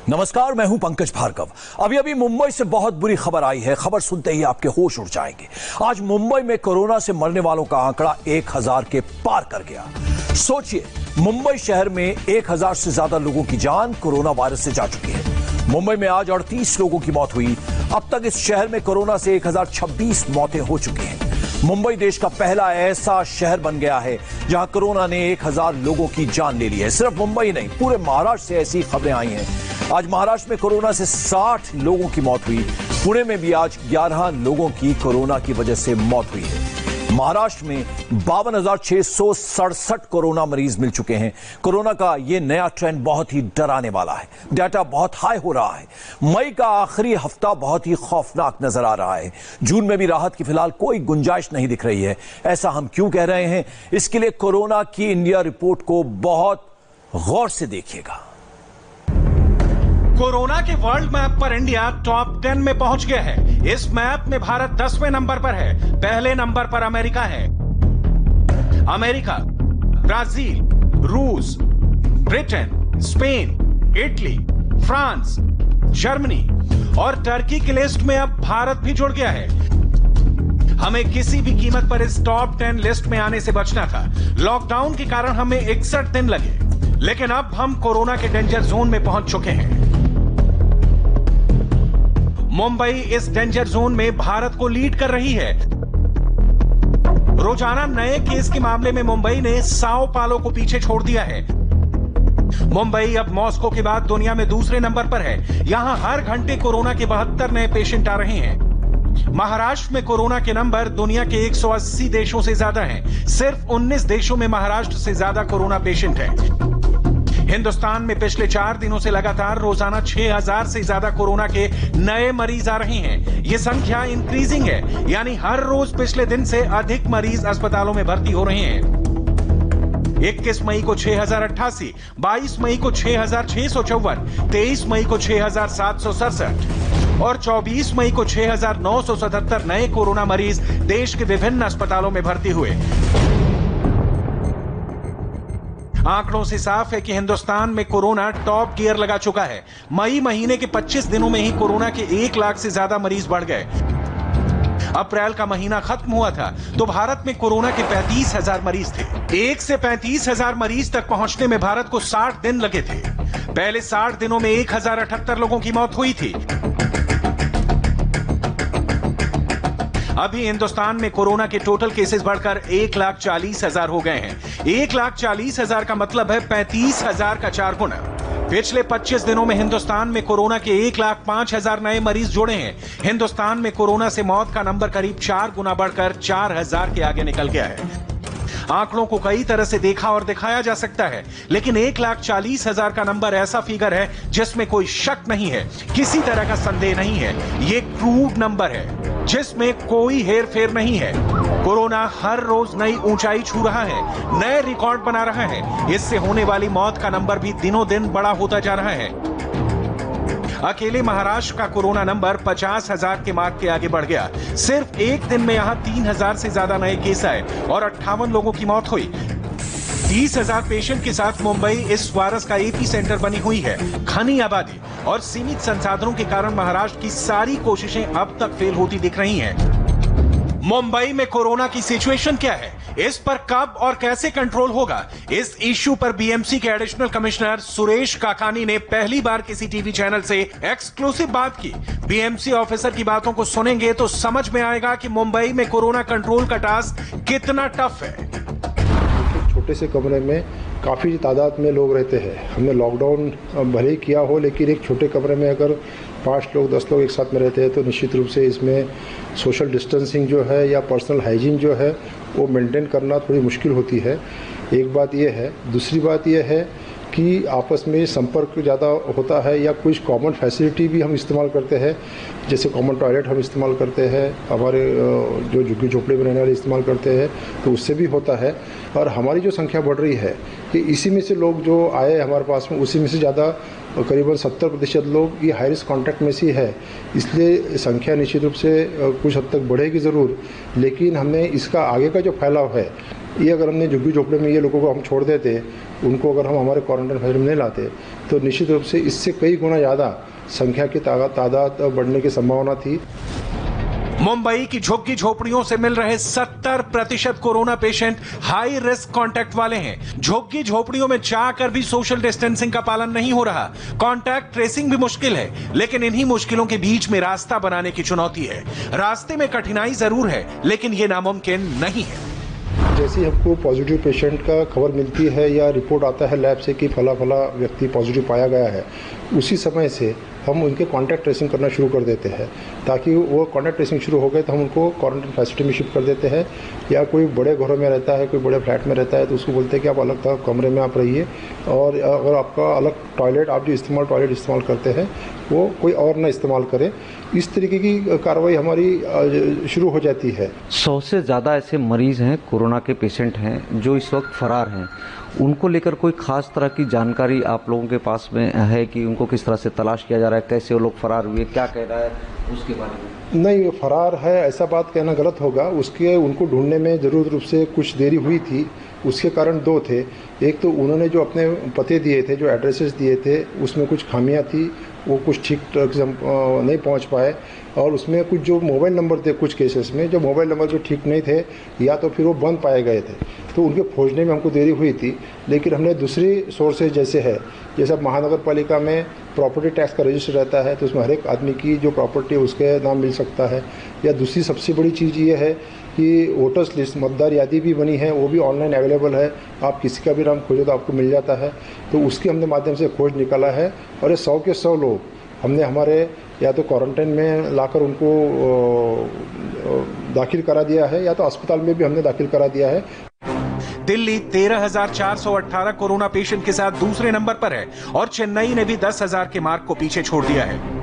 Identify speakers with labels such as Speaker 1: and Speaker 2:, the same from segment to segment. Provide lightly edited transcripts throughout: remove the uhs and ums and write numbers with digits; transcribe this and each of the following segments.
Speaker 1: नमस्कार, मैं हूं पंकज भार्गव। अभी अभी मुंबई से बहुत बुरी खबर आई है। खबर सुनते ही आपके होश उड़ जाएंगे। आज मुंबई में कोरोना से मरने वालों का आंकड़ा 1000 के पार कर गया। सोचिए, मुंबई शहर में 1000 से ज्यादा लोगों की जान कोरोना वायरस से जा चुकी है। मुंबई में आज 38 लोगों की मौत हुई। अब तक इस शहर में कोरोना से 1026 मौतें हो चुकी हैं। मुंबई देश का पहला ऐसा शहर बन गया है जहां कोरोना ने 1000 लोगों की जान ले ली है। सिर्फ मुंबई नहीं, पूरे महाराष्ट्र से ऐसी खबरें आई हैं। आज महाराष्ट्र में कोरोना से 60 लोगों की मौत हुई। पुणे में भी आज 11 लोगों की कोरोना की वजह से मौत हुई है। महाराष्ट्र में 52,667 कोरोना मरीज मिल चुके हैं। कोरोना का यह नया ट्रेंड बहुत ही डराने वाला है। डाटा बहुत हाई हो रहा है। मई का आखिरी हफ्ता बहुत ही खौफनाक नजर आ रहा है। जून में भी राहत की फिलहाल कोई गुंजाइश नहीं दिख रही है। ऐसा हम क्यों कह रहे हैं? इसके लिए कोरोना की इंडिया रिपोर्ट को बहुत गौर से देखिएगा।
Speaker 2: कोरोना के वर्ल्ड मैप पर इंडिया टॉप 10 में पहुंच गया है। इस मैप में भारत 10वें नंबर पर है। पहले नंबर पर अमेरिका है। अमेरिका, ब्राजील, रूस, Britain, Spain, Italy, France, Germany और टर्की की लिस्ट में अब भारत भी जुड़ गया है। हमें किसी भी कीमत पर इस टॉप 10 लिस्ट में आने से बचना था। लॉकडाउन के कारण हमें 61 दिन लगे, लेकिन अब हम कोरोना के डेंजर जोन में पहुंच चुके हैं। मुंबई इस डेंजर जोन में भारत को लीड कर रही है। रोजाना नए केस के मामले में मुंबई ने साओ पालो को पीछे छोड़ दिया है। मुंबई अब मॉस्को के बाद दुनिया में दूसरे नंबर पर है। यहां हर घंटे कोरोना के 72 नए पेशेंट आ रहे हैं। महाराष्ट्र में कोरोना के नंबर दुनिया के 180 देशों से ज्यादा हैं। सिर्फ 19 देशों में महाराष्ट्र से ज्यादा कोरोना पेशेंट हैं। हिंदुस्तान में पिछले 4 दिनों से लगातार रोजाना 6000 से ज्यादा कोरोना के नए मरीज आ रहे हैं। ये संख्या इंक्रीजिंग है, यानी हर रोज पिछले दिन से अधिक मरीज अस्पतालों में भर्ती हो रहे हैं। 21 मई को 6088, 22 मई को 6654, 23 मई को 6767 और 24 मई को 6977 नए कोरोना मरीज देश के विभिन्न अस्पतालों में भर्ती हुए। आंकड़ों से साफ है कि हिंदुस्तान में कोरोना टॉप गियर लगा चुका है। मई महीने के 25 दिनों में ही कोरोना के 1 लाख से ज्यादा मरीज बढ़ गए। अप्रैल का महीना खत्म हुआ था तो भारत में कोरोना के 35,000 मरीज थे। 1 से 35,000 मरीज तक पहुंचने में भारत को 60 दिन लगे थे। पहले 60 दिनों में 1078 लोगों की मौत हुई थी। अभी हिंदुस्तान में कोरोना के टोटल केसेस बढ़कर 1,40,000 हो गए हैं। 1,40,000 का मतलब है 35,000 का 4 गुना। पिछले 25 दिनों में हिंदुस्तान में कोरोना के 1,05,000 नए मरीज जुड़े हैं। हिंदुस्तान में कोरोना से मौत का नंबर करीब 4 गुना बढ़कर 4,000 के आगे निकल गया है। आंकड़ों को कई तरह से देखा और दिखाया जा सकता है, लेकिन 1,40,000 का नंबर ऐसा फिगर है जिसमें कोई शक नहीं है, किसी तरह का संदेह नहीं है। ये क्रूड नंबर है जिसमें कोई हेर फेर नहीं है। कोरोना हर रोज नई ऊंचाई छू रहा है, नए रिकॉर्ड बना रहा है। इससे होने वाली मौत का नंबर भी दिनों दिन बड़ा होता जा रहा है। अकेले महाराष्ट्र का कोरोना नंबर 50,000 के मार्क के आगे बढ़ गया। सिर्फ एक दिन में यहां 3,000 से ज्यादा नए केस आए और 58 लोगों की मौत हुई। 30,000 पेशेंट के साथ मुंबई इस वायरस का एपी सेंटर बनी हुई है। घनी आबादी और सीमित संसाधनों के कारण महाराष्ट्र की सारी कोशिशें अब तक फेल होती दिख रही हैं। मुंबई में कोरोना की सिचुएशन क्या है, इस पर कब और कैसे कंट्रोल होगा, इस इश्यू पर बीएमसी के एडिशनल कमिश्नर सुरेश काकानी ने पहली बार किसी टीवी चैनल से एक्सक्लूसिव बात की। बीएमसी ऑफिसर की बातों को सुनेंगे तो समझ में आएगा कि मुंबई में कोरोना कंट्रोल का टास्क कितना टफ है।
Speaker 3: छोटे से कमरे में काफ़ी तादाद में लोग रहते हैं। हमने लॉकडाउन भले ही किया हो, लेकिन एक छोटे कमरे में अगर 5 लोग 10 लोग एक साथ में रहते हैं तो निश्चित रूप से इसमें सोशल डिस्टेंसिंग जो है या पर्सनल हाइजीन जो है वो मेंटेन करना थोड़ी मुश्किल होती है। एक बात ये है। दूसरी बात ये है कि आपस में संपर्क ज़्यादा होता है या कुछ कॉमन फैसिलिटी भी हम इस्तेमाल करते हैं, जैसे कॉमन टॉयलेट हम इस्तेमाल करते हैं, हमारे जो झुग्गी झोपड़ी में रहने वाले इस्तेमाल करते हैं, तो उससे भी होता है। और हमारी जो संख्या बढ़ रही है कि इसी में से लोग जो आए हमारे पास में, उसी में से ज़्यादा करीबन 70% लोग ये हाई रिस्क कॉन्टैक्ट में से है। इसलिए संख्या निश्चित रूप से कुछ हद तक बढ़ेगी ज़रूर, लेकिन हमने इसका आगे का जो फैलाव है ये अगर हमने झुग्गी झोपड़े में ये लोगों को हम छोड़ देते, उनको अगर हम हमारे क्वारंटाइन फैसिलिटी में नहीं लाते, तो निश्चित रूप से इससे कई गुना ज़्यादा संख्या की तादाद बढ़ने की संभावना थी।
Speaker 2: मुंबई की झुग्गी झोपड़ियों से मिल रहे 70% corona patient high risk contact वाले हैं। झुग्गी झोपड़ियों में चाहकर भी सोशल डिस्टेंसिंग का पालन नहीं हो रहा। कांटेक्ट ट्रेसिंग भी मुश्किल है, लेकिन इन्हीं मुश्किलों के बीच में रास्ता बनाने की चुनौती है। रास्ते में कठिनाई जरूर है, लेकिन ये नामुमकिन नहीं है।
Speaker 3: जैसे ही हमको पॉजिटिव पेशेंट का खबर मिलती है या रिपोर्ट आता है लैब से कि फला व्यक्ति पॉजिटिव पाया गया है, उसी समय से हम उनके कॉन्टैक्ट ट्रेसिंग करना शुरू कर देते हैं, ताकि वो कॉन्टैक्ट ट्रेसिंग शुरू हो गए तो हम उनको क्वारंटाइन फैसिलिटी में शिफ्ट कर देते हैं। या कोई बड़े घरों में रहता है, कोई बड़े फ्लैट में रहता है, तो उसको बोलते हैं कि आप अलग कमरे में आप रहिए, और अगर आपका अलग टॉयलेट, आप जो टॉयलेट इस्तेमाल करते हैं वो कोई और ना इस्तेमाल करे। इस तरीके की कार्रवाई हमारी शुरू हो जाती है।
Speaker 4: 100 से ज़्यादा ऐसे मरीज़ हैं, कोरोना के पेशेंट हैं जो इस वक्त फरार हैं। उनको लेकर कोई खास तरह की जानकारी आप लोगों के पास में है कि उनको किस तरह से तलाश किया जा रहा है, कैसे वो लोग फरार हुए, क्या कह रहा है उसके बारे में?
Speaker 3: नहीं, फरार है ऐसा बात कहना गलत होगा। उनको ढूंढने में ज़रूर रूप से कुछ देरी हुई थी। उसके कारण दो थे। एक तो उन्होंने जो अपने पते दिए थे, जो एड्रेसेस दिए थे, उसमें कुछ खामियां थी, वो कुछ ठीक से नहीं पहुंच पाए। और उसमें कुछ जो मोबाइल नंबर थे, कुछ केसेस में जो मोबाइल नंबर भी ठीक नहीं थे, या तो फिर वो बंद पाए गए थे, तो उनके खोजने में हमको देरी हुई थी। लेकिन हमने दूसरी सोर्सेज जैसे महानगर पालिका में प्रॉपर्टी टैक्स का रजिस्टर रहता है, तो उसमें हर एक आदमी की जो प्रॉपर्टी है उसके नाम मिल सकता है। या दूसरी सबसे बड़ी चीज़ ये है कि वोटर्स लिस्ट, मतदार यादी भी बनी है, वो भी ऑनलाइन अवेलेबल है। आप किसी का भी नाम खोजो तो आपको मिल जाता है। तो उसके हमने माध्यम से खोज निकाला है, और ये 100 के 100 लोग हमने हमारे या तो क्वारंटाइन में लाकर उनको दाखिल करा दिया है, या तो अस्पताल में भी हमने दाखिल करा दिया है।
Speaker 2: दिल्ली 13,418 कोरोना पेशेंट के साथ दूसरे नंबर पर है, और चेन्नई ने भी 10,000 के मार्क को पीछे छोड़ दिया है।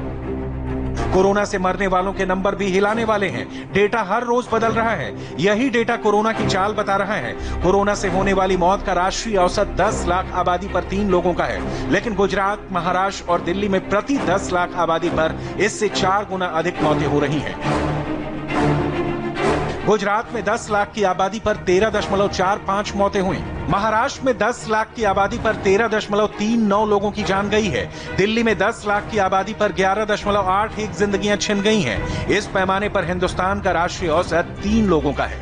Speaker 2: कोरोना से मरने वालों के नंबर भी हिलाने वाले हैं। डेटा हर रोज बदल रहा है। यही डेटा कोरोना की चाल बता रहा है। कोरोना से होने वाली मौत का राष्ट्रीय औसत 10 लाख आबादी पर 3 लोगों का है, लेकिन गुजरात, महाराष्ट्र और दिल्ली में प्रति 10 लाख आबादी पर इससे 4 गुना अधिक मौतें हो रही हैं। गुजरात में 10 लाख की आबादी पर 13.45 मौतें हुई। महाराष्ट्र में 10 लाख की आबादी पर 13.39 लोगों की जान गई है। दिल्ली में 10 लाख की आबादी पर 11.81 जिंदगियां छिन गई हैं। इस पैमाने पर हिंदुस्तान का राष्ट्रीय औसत 3 लोगों का है।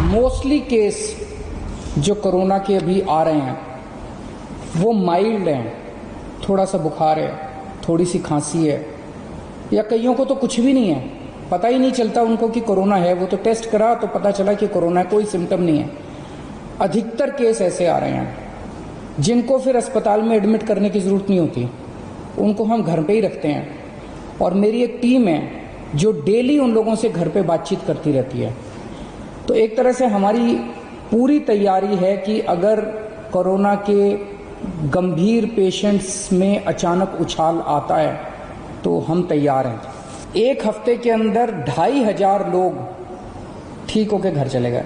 Speaker 5: मोस्टली केस जो कोरोना के अभी आ रहे हैं वो माइल्ड हैं, थोड़ा सा बुखार है, थोड़ी सी खांसी है, या कईयों को तो कुछ भी नहीं है, पता ही नहीं चलता उनको कि कोरोना है। वो तो टेस्ट करा तो पता चला कि कोरोना है, कोई सिम्टम नहीं है। अधिकतर केस ऐसे आ रहे हैं जिनको फिर अस्पताल में एडमिट करने की जरूरत नहीं होती, उनको हम घर पे ही रखते हैं। और मेरी एक टीम है जो डेली उन लोगों से घर पे बातचीत करती रहती है। तो एक तरह से हमारी पूरी तैयारी है कि अगर कोरोना के गंभीर पेशेंट्स में अचानक उछाल आता है तो हम तैयार हैं। एक हफ्ते के अंदर 2,500 लोग ठीक होकर घर चले गए।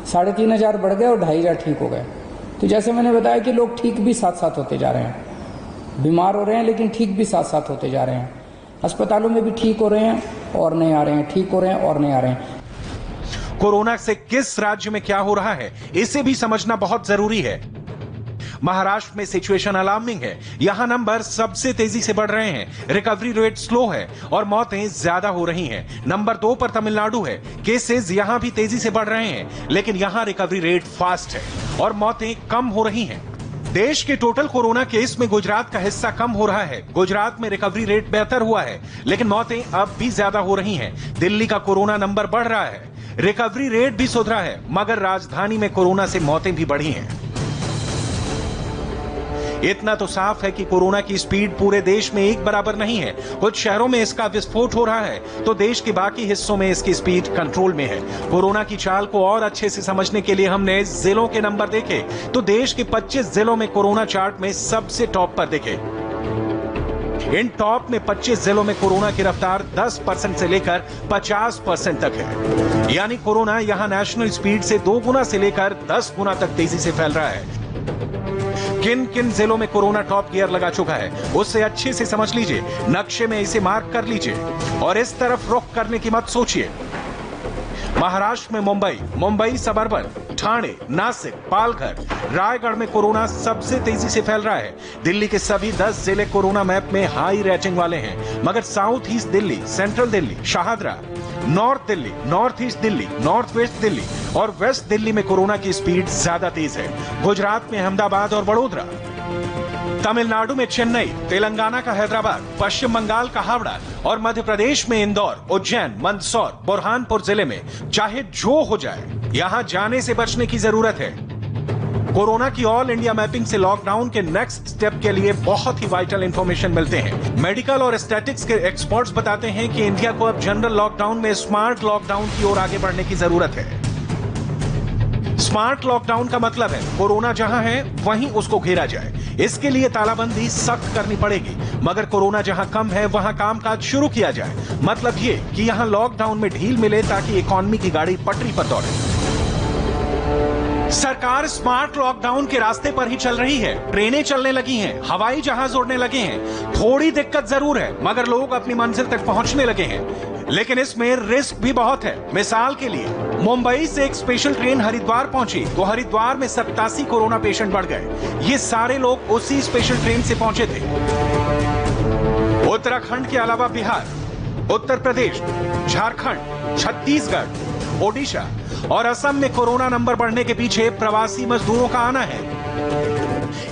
Speaker 5: 3,500 बढ़ गए और 2,500 ठीक हो गए। तो जैसे मैंने बताया कि लोग ठीक भी साथ साथ होते जा रहे हैं, बीमार हो रहे हैं लेकिन ठीक भी साथ साथ होते जा रहे हैं। अस्पतालों में भी ठीक हो रहे हैं और नहीं आ रहे हैं, ठीक हो रहे हैं और नहीं आ रहे हैं।
Speaker 2: कोरोना से किस राज्य में क्या हो रहा है, इसे भी समझना बहुत जरूरी है। महाराष्ट्र में सिचुएशन अलार्मिंग है। यहां नंबर सबसे तेजी से बढ़ रहे हैं, रिकवरी रेट स्लो है और मौतें ज्यादा हो रही हैं। नंबर 2 पर तमिलनाडु है। केसेस यहां भी तेजी से बढ़ रहे हैं, लेकिन यहां रिकवरी रेट फास्ट है और मौतें कम हो रही हैं। देश के टोटल कोरोना केस में गुजरात का हिस्सा कम हो रहा है। गुजरात में रिकवरी रेट बेहतर हुआ है, लेकिन मौतें अब भी ज्यादा हो रही हैं। दिल्ली का कोरोना नंबर बढ़ रहा है, रिकवरी रेट भी सुधरा है, मगर राजधानी में कोरोना से मौतें भी बढ़ी हैं। इतना तो साफ है कि कोरोना की स्पीड पूरे देश में एक बराबर नहीं है। कुछ शहरों में इसका विस्फोट हो रहा है तो देश के बाकी हिस्सों में इसकी स्पीड कंट्रोल में है। कोरोना की चाल को और अच्छे से समझने के लिए हमने जिलों के नंबर देखे तो देश के 25 जिलों में कोरोना चार्ट में सबसे टॉप पर दिखे। इन टॉप में 25 जिलों में कोरोना की रफ्तार 10% से लेकर 50% तक है। यानी कोरोना यहां नेशनल स्पीड से 2 गुना से लेकर 10 गुना तक तेजी से फैल रहा है। किन किन जिलों में कोरोना टॉप गियर लगा चुका है उससे अच्छे से समझ लीजिए, नक्शे में इसे मार्क कर लीजिए और इस तरफ रुख करने की मत सोचिए। महाराष्ट्र में मुंबई सबर्बन, ठाणे, नासिक, पालघर, रायगढ़ में कोरोना सबसे तेजी से फैल रहा है। दिल्ली के सभी 10 जिले कोरोना मैप में हाई रेटिंग वाले हैं, मगर south east Delhi, central Delhi, Shahdara, north Delhi, north east Delhi, north west Delhi और वेस्ट दिल्ली में कोरोना की स्पीड ज्यादा तेज है। गुजरात में अहमदाबाद और बड़ोदरा, तमिलनाडु में चेन्नई, तेलंगाना का हैदराबाद, पश्चिम बंगाल का हावड़ा और मध्य प्रदेश में इंदौर, उज्जैन, मंदसौर, बुरहानपुर जिले में चाहे जो हो जाए, यहां जाने से बचने की जरूरत है। कोरोना की ऑल इंडिया मैपिंग से लॉकडाउन के नेक्स्ट स्टेप के लिए बहुत ही वाइटल इंफॉर्मेशन मिलते हैं। मेडिकल और स्टैटिक्स के एक्सपर्ट्स बताते हैं कि इंडिया को अब जनरल लॉकडाउन में स्मार्ट लॉकडाउन की ओर आगे बढ़ने की जरूरत है। स्मार्ट लॉकडाउन का मतलब है कोरोना जहां है वहीं उसको घेरा जाए। इसके लिए तालाबंदी सख्त करनी पड़ेगी, मगर कोरोना जहां कम है वहां कामकाज शुरू किया जाए। मतलब ये कि यहां लॉकडाउन में ढील मिले ताकि इकोनॉमी की गाड़ी पटरी पर दौड़े। सरकार स्मार्ट लॉकडाउन के रास्ते पर ही चल रही है। ट्रेनें चलने लगी हैं, हवाई जहाज उड़ने लगे हैं। थोड़ी दिक्कत जरूर है, मगर लोग अपनी मंजिल तक पहुंचने लगे हैं। लेकिन इसमें रिस्क भी बहुत है। मिसाल के लिए मुंबई से एक स्पेशल ट्रेन हरिद्वार पहुंची तो हरिद्वार में 87 कोरोना पेशेंट बढ़ गए। ये सारे लोग उसी स्पेशल ट्रेन से पहुंचे थे। उत्तराखंड के अलावा बिहार, उत्तर प्रदेश, झारखंड, छत्तीसगढ़, ओडिशा और असम में कोरोना नंबर बढ़ने के पीछे प्रवासी मजदूरों का आना है।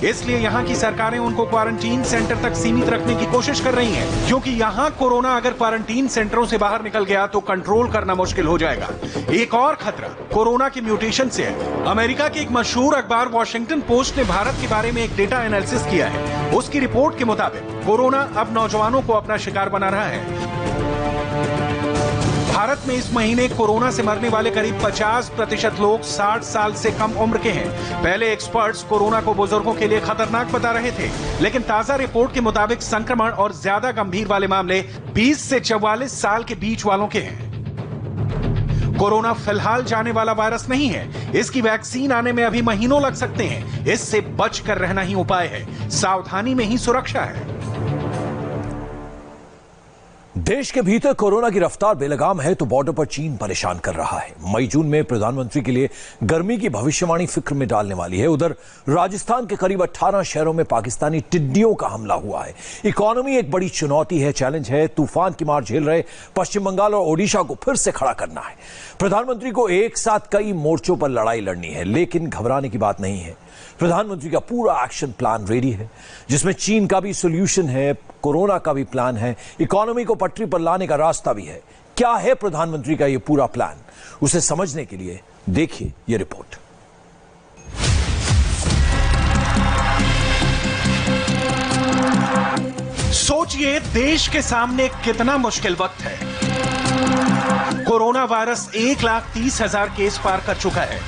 Speaker 2: इसलिए यहां की सरकारें उनको क्वारंटीन सेंटर तक सीमित रखने की कोशिश कर रही हैं, क्योंकि यहां कोरोना अगर क्वारंटीन सेंटरों से बाहर निकल गया तो कंट्रोल करना मुश्किल हो जाएगा। एक और खतरा कोरोना के म्यूटेशन से है। अमेरिका के एक मशहूर अखबार वॉशिंगटन पोस्ट ने भारत के बारे में एक डेटा एनालिसिस किया है। उसकी रिपोर्ट के मुताबिक कोरोना अब नौजवानों को अपना शिकार बना रहा है। भारत में इस महीने कोरोना से मरने वाले करीब 50% लोग 60 साल से कम उम्र के हैं। पहले एक्सपर्ट्स कोरोना को बुजुर्गों के लिए खतरनाक बता रहे थे, लेकिन ताजा रिपोर्ट के मुताबिक संक्रमण और ज्यादा गंभीर वाले मामले 20 से 44 साल के बीच वालों के हैं। कोरोना फिलहाल जाने वाला वायरस नहीं है। इसकी वैक्सीन आने में अभी महीनों लग सकते हैं। इससे बचकर रहना ही उपाय है। सावधानी में ही सुरक्षा है।
Speaker 1: देश के भीतर कोरोना की रफ्तार बेलगाम है तो बॉर्डर पर चीन परेशान कर रहा है। मई जून में प्रधानमंत्री के लिए गर्मी की भविष्यवाणी फिक्र में डालने वाली है। उधर राजस्थान के करीब 18 शहरों में पाकिस्तानी टिड्डियों का हमला हुआ है। इकोनॉमी एक बड़ी चुनौती है, चैलेंज है। तूफान की मार झेल रहे पश्चिम बंगाल और ओडिशा को फिर से खड़ा करना है। प्रधानमंत्री को एक साथ कई मोर्चों पर लड़ाई लड़नी है, लेकिन घबराने की बात नहीं है। प्रधानमंत्री का पूरा एक्शन प्लान रेडी है, जिसमें चीन का भी सॉल्यूशन है, कोरोना का भी प्लान है, इकोनॉमी को पटरी पर लाने का रास्ता भी है। क्या है प्रधानमंत्री का यह पूरा प्लान? उसे समझने के लिए देखिए यह रिपोर्ट।
Speaker 2: सोचिए देश के सामने कितना मुश्किल वक्त है। कोरोना वायरस 1,30,000 केस पार कर चुका है।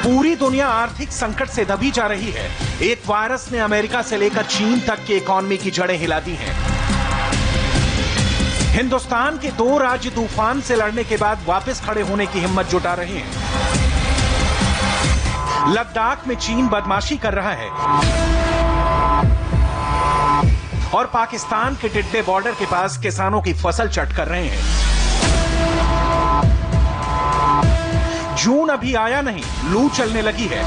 Speaker 2: पूरी दुनिया आर्थिक संकट से दबी जा रही है। एक वायरस ने अमेरिका से लेकर चीन तक की इकोनॉमी की जड़ें हिला दी हैं। हिंदुस्तान के 2 राज्य तूफान से लड़ने के बाद वापस खड़े होने की हिम्मत जुटा रहे हैं। लद्दाख में चीन बदमाशी कर रहा है और पाकिस्तान के टिड्डे बॉर्डर के पास किसानों की फसल चट कर रहे हैं। जून अभी आया नहीं, लू चलने लगी है।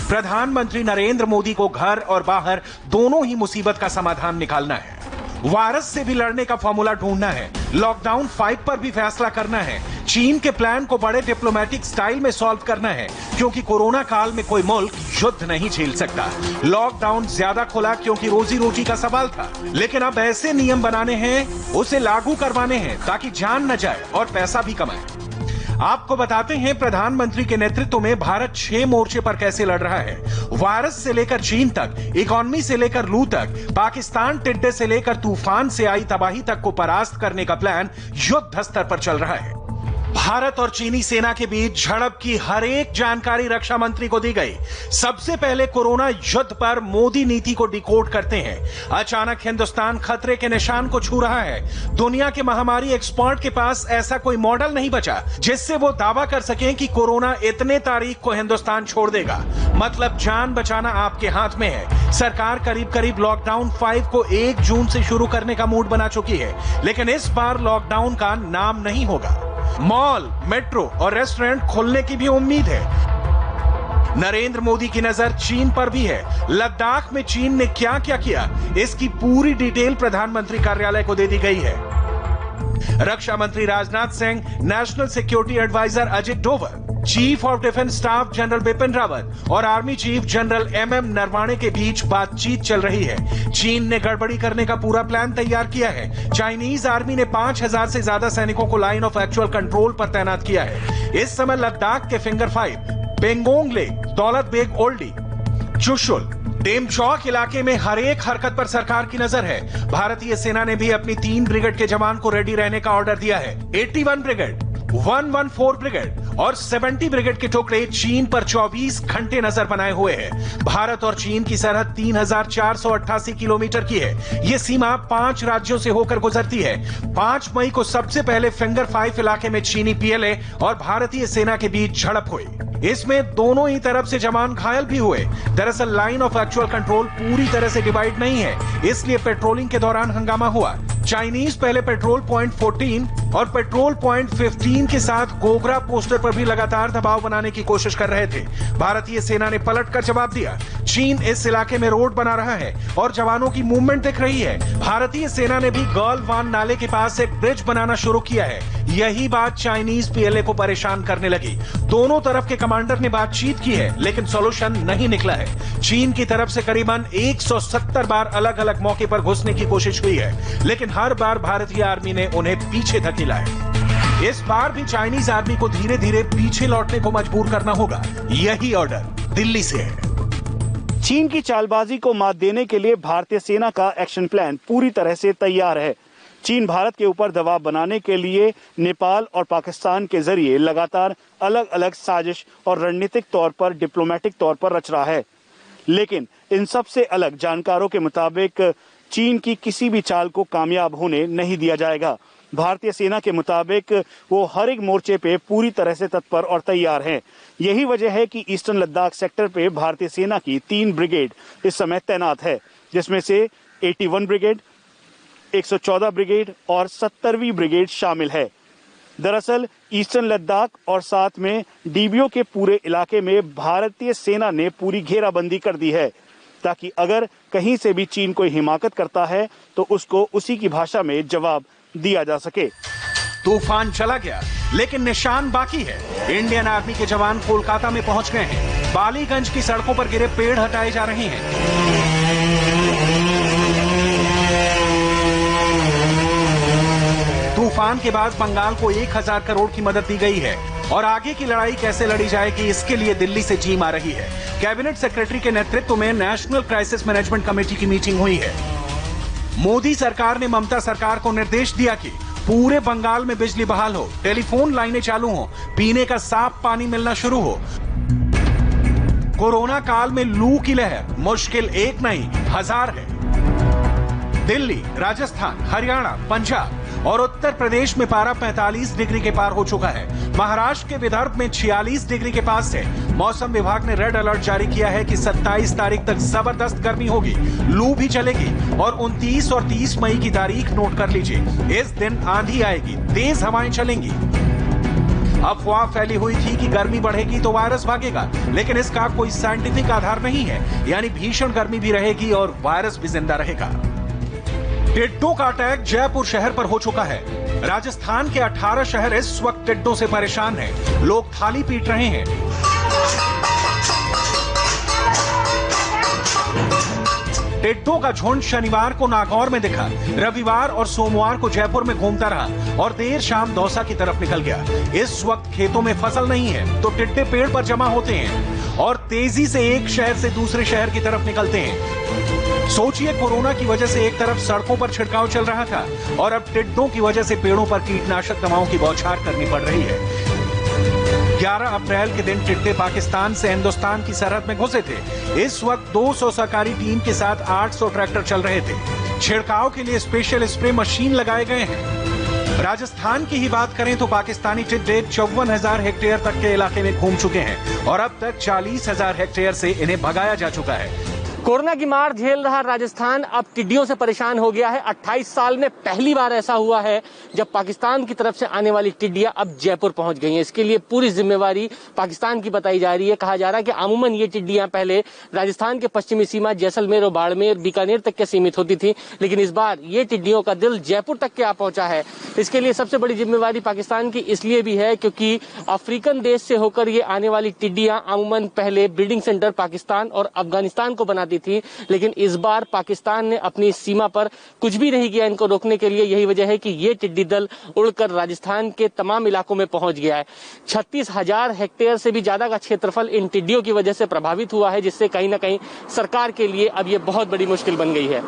Speaker 2: प्रधानमंत्री नरेंद्र मोदी को घर और बाहर दोनों ही मुसीबत का समाधान निकालना है। वायरस से भी लड़ने का फॉर्मूला ढूंढना है। लॉकडाउन 5 पर भी फैसला करना है। चीन के प्लान को बड़े डिप्लोमेटिक स्टाइल में सॉल्व करना है, क्योंकि कोरोना काल में कोई मुल्क युद्ध नहीं झेल सकता। लॉकडाउन ज्यादा खुला क्योंकि रोजी रोटी का सवाल था, लेकिन अब ऐसे नियम बनाने हैं, उसे लागू करवाने हैं ताकि जान न जाए और पैसा भी कमाए। आपको बताते हैं प्रधानमंत्री के नेतृत्व में भारत 6 मोर्चे पर कैसे लड़ रहा है। वायरस से लेकर चीन तक, इकोनॉमी से लेकर लू तक, पाकिस्तान टिड्डे से लेकर तूफान से आई तबाही तक को परास्त करने का प्लान युद्ध स्तर पर चल रहा है। भारत और चीनी सेना के बीच झड़प की हर एक जानकारी रक्षा मंत्री को दी गई। सबसे पहले कोरोना युद्ध पर मोदी नीति को डिकोड करते हैं। अचानक हिंदुस्तान खतरे के निशान को छू रहा है। दुनिया के महामारी एक्सपर्ट के पास ऐसा कोई मॉडल नहीं बचा जिससे वो दावा कर सकें कि कोरोना इतने तारीख को हिंदुस्तान छोड़ देगा। मतलब जान बचाना आपके हाथ में है। सरकार करीब करीब लॉकडाउन 5 को 1 जून से शुरू करने का मूड बना चुकी है, लेकिन इस बार लॉकडाउन का नाम नहीं होगा। मॉल, मेट्रो और रेस्टोरेंट खोलने की भी उम्मीद है। नरेंद्र मोदी की नजर चीन पर भी है। लद्दाख में चीन ने क्या क्या किया, इसकी पूरी डिटेल प्रधानमंत्री कार्यालय को दे दी गई है। रक्षा मंत्री Rajnath Singh, national security adviser Ajit Doval, chief of defence staff general Bipin Rawat और army chief general MM Naravane के बीच बातचीत चल रही है। चीन ने गड़बड़ी करने का पूरा प्लान तैयार किया है। चाइनीज आर्मी ने 5000 से ज्यादा सैनिकों को लाइन ऑफ एक्चुअल कंट्रोल पर तैनात किया है। इस समय लद्दाख के फिंगर 5, पेंगोंग लेक, दौलत बेग ओल्डी, चुशुल, डेमचौक इलाके में हर एक हरकत पर सरकार की नजर है। भारतीय सेना ने भी अपनी 3 ब्रिगेड के जवान को रेडी रहने का ऑर्डर दिया है। 81 ब्रिगेड, 114 ब्रिगेड और 70 ब्रिगेड के टुकड़े चीन पर 24 घंटे नजर बनाए हुए हैं। भारत और चीन की सरहद 3488 किलोमीटर की है। ये सीमा 5 राज्यों से होकर गुजरती है। 5 मई को सबसे पहले फिंगर 5 इलाके में चीनी पीएलए और भारतीय सेना के बीच झड़प हुई। इसमें दोनों ही तरफ से जवान घायल भी हुए। दरअसल लाइन ऑफ एक्चुअल कंट्रोल पूरी तरह से डिवाइड नहीं है, इसलिए पेट्रोलिंग के दौरान हंगामा हुआ। चाइनीज पहले पेट्रोल पॉइंट 14 और पेट्रोल पॉइंट 15 के साथ गोगरा पोस्टर पर भी लगातार दबाव बनाने की कोशिश कर रहे थे। भारतीय सेना ने पलटकर जवाब दिया। चीन इस इलाके में रोड बना रहा है और जवानों की मूवमेंट दिख रही है। भारतीय सेना ने भी गलवान नाले के पास एक ब्रिज बनाना शुरू किया है। यही बात चाइनीज पीएलए को परेशान करने लगी। दोनों तरफ के कमांडर ने बातचीत की है, लेकिन सॉल्यूशन नहीं निकला है। चीन की तरफ से करीबन 170 बार अलग अलग मौके पर घुसने की कोशिश हुई है, लेकिन हर बार भारतीय आर्मी ने उन्हें पीछे धकेला है। इस बार भी चाइनीज आर्मी को धीरे धीरे पीछे लौटने को मजबूर करना होगा। यही ऑर्डर दिल्ली से है।
Speaker 6: चीन की चालबाजी को मात देने के लिए भारतीय सेना का एक्शन प्लान पूरी तरह से तैयार है। चीन भारत के ऊपर दबाव बनाने के लिए नेपाल और पाकिस्तान के जरिए लगातार अलग अलग साजिश और रणनीतिक तौर पर, डिप्लोमेटिक तौर पर रच रहा है। लेकिन इन सब से अलग जानकारों के मुताबिक चीन की किसी भी चाल को कामयाब होने नहीं दिया जाएगा। भारतीय सेना के मुताबिक वो हर एक मोर्चे पे पूरी तरह से तत्पर और तैयार हैं। यही वजह है कि ईस्टर्न लद्दाख सेक्टर पे भारतीय सेना की 3 ब्रिगेड इस समय तैनात है, जिसमें से 81 ब्रिगेड, 114 ब्रिगेड और 70वीं ब्रिगेड शामिल है। दरअसल ईस्टर्न लद्दाख और साथ में डीबीओ के पूरे इलाके में भारतीय सेना ने पूरी घेराबंदी कर दी है, ताकि अगर कहीं से भी चीन कोई हिमाकत करता है तो उसको उसी की भाषा में जवाब दिया जा सके।
Speaker 2: तूफान चला गया, लेकिन निशान बाकी है। इंडियन आर्मी के जवान कोलकाता में पहुंच गए हैं। बालीगंज की सड़कों पर गिरे पेड़ हटाए जा रहे हैं। तूफान के बाद बंगाल को 1000 करोड़ की मदद दी गई है और आगे की लड़ाई कैसे लड़ी जाएगी, इसके लिए दिल्ली से टीम आ रही है। कैबिनेट सेक्रेटरी के नेतृत्व में नेशनल क्राइसिस मैनेजमेंट कमेटी की मीटिंग हुई है। मोदी सरकार ने ममता सरकार को निर्देश दिया कि पूरे बंगाल में बिजली बहाल हो, टेलीफोन लाइनें चालू हो, पीने का साफ पानी मिलना शुरू हो। कोरोना काल में लू की लहर मुश्किल 1 नहीं 1000 है। दिल्ली, राजस्थान, हरियाणा, पंजाब और उत्तर प्रदेश में पारा 45 डिग्री के पार हो चुका है। महाराष्ट्र के विदर्भ में 46 डिग्री के पास है। मौसम विभाग ने रेड अलर्ट जारी किया है कि 27 तारीख तक जबरदस्त गर्मी होगी, लू भी चलेगी और 29 और 30 मई की तारीख नोट कर लीजिए। इस दिन आंधी आएगी, तेज हवाएं चलेंगी। अफवाह फैली हुई थी कि गर्मी बढ़ेगी तो वायरस भागेगा, लेकिन इसका कोई साइंटिफिक आधार नहीं है। यानी भीषण गर्मी भी रहेगी और वायरस भी जिंदा रहेगा। टिड्डों का अटैक जयपुर शहर पर हो चुका है। राजस्थान के 18 शहर इस वक्त टिड्डों से परेशान हैं। लोग थाली पीट रहे हैं। टिड्डों का झुंड शनिवार को नागौर में दिखा, रविवार और सोमवार को जयपुर में घूमता रहा और देर शाम दौसा की तरफ निकल गया। इस वक्त खेतों में फसल नहीं है तो टिड्डे पेड़ पर जमा होते हैं और तेजी से एक शहर से दूसरे शहर की तरफ निकलते हैं। सोचिए, कोरोना की वजह से एक तरफ सड़कों पर छिड़काव चल रहा था और अब टिड्डों की वजह से पेड़ों पर कीटनाशक दवाओं की बौछार करनी पड़ रही है। 11 अप्रैल के दिन टिड्डे पाकिस्तान से हिंदुस्तान की सरहद में घुसे थे। इस वक्त 200 सरकारी टीम के साथ 800 ट्रैक्टर चल रहे थे। छिड़काव के लिए स्पेशल स्प्रे मशीन लगाए गए हैं। राजस्थान की ही बात करें तो पाकिस्तानी टिड्डे 54,000 हेक्टेयर तक के इलाके में घूम चुके हैं और अब तक 40,000 हेक्टेयर से इन्हें भगाया जा चुका है।
Speaker 7: कोरोना की मार झेल रहा राजस्थान अब टिड्डियों से परेशान हो गया है। 28 साल में पहली बार ऐसा हुआ है जब पाकिस्तान की तरफ से आने वाली टिड्डियां अब जयपुर पहुंच गई हैं। इसके लिए पूरी जिम्मेवारी पाकिस्तान की बताई जा रही है। कहा जा रहा है कि अमूमन ये टिड्डियां पहले राजस्थान के पश्चिमी सीमा जैसलमेर और बाड़मेर, बीकानेर तक के सीमित होती थी, लेकिन इस बार ये टिड्डियों का दिल जयपुर तक के आ पहुंचा है। इसके लिए सबसे बड़ी जिम्मेवारी पाकिस्तान की इसलिए भी है क्योंकि अफ्रीकन देश से होकर ये आने वाली टिड्डियां अमूमन पहले ब्रीडिंग सेंटर पाकिस्तान और अफगानिस्तान को बनाती थी, लेकिन इस बार पाकिस्तान ने अपनी सीमा पर कुछ भी नहीं किया इनको रोकने के लिए। यही वजह है कि ये टिड्डी दल उड़कर राजस्थान के तमाम इलाकों में पहुंच गया है। 36,000 हेक्टेयर से भी ज्यादा का क्षेत्रफल इन टिड्डियों की वजह से प्रभावित हुआ है, जिससे कहीं ना कहीं सरकार के लिए अब ये बहुत बड़ी मुश्किल बन गई है।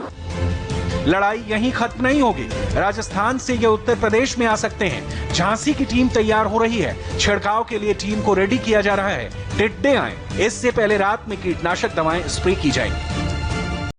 Speaker 2: लड़ाई यहीं खत्म नहीं होगी। राजस्थान से ये उत्तर प्रदेश में आ सकते हैं। झांसी की टीम तैयार हो रही है। छिड़काव के लिए टीम को रेडी किया जा रहा है। टिड्डे आए इससे पहले रात में कीटनाशक दवाएं स्प्रे की जाएंगी।